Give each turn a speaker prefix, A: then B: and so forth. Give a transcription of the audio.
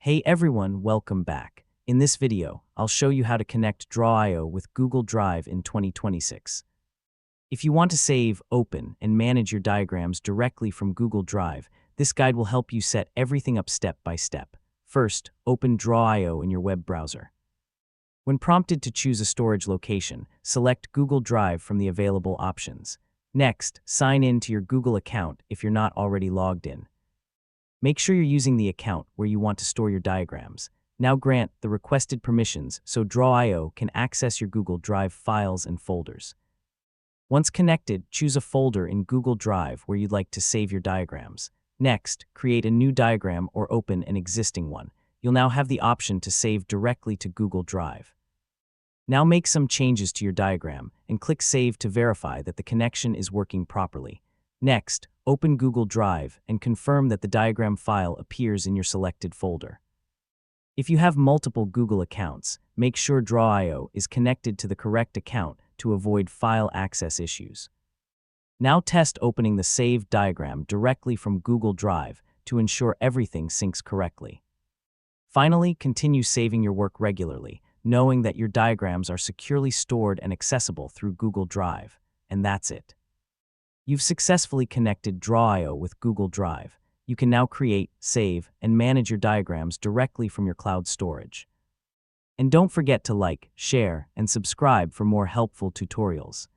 A: Hey everyone, welcome back. In this video, I'll show you how to connect Draw.io with Google Drive in 2026. If you want to save, open, and manage your diagrams directly from Google Drive, this guide will help you set everything up step by step. First, open Draw.io in your web browser. When prompted to choose a storage location, select Google Drive from the available options. Next, sign in to your Google account if you're not already logged in. Make sure you're using the account where you want to store your diagrams. Now grant the requested permissions so Draw.io can access your Google Drive files and folders. Once connected, choose a folder in Google Drive where you'd like to save your diagrams. Next, create a new diagram or open an existing one. You'll now have the option to save directly to Google Drive. Now make some changes to your diagram and click Save to verify that the connection is working properly. Next, open Google Drive and confirm that the diagram file appears in your selected folder. If you have multiple Google accounts, make sure Draw.io is connected to the correct account to avoid file access issues. Now test opening the saved diagram directly from Google Drive to ensure everything syncs correctly. Finally, continue saving your work regularly, knowing that your diagrams are securely stored and accessible through Google Drive. And that's it. You've successfully connected Draw.io with Google Drive. You can now create, save, and manage your diagrams directly from your cloud storage. And don't forget to like, share, and subscribe for more helpful tutorials.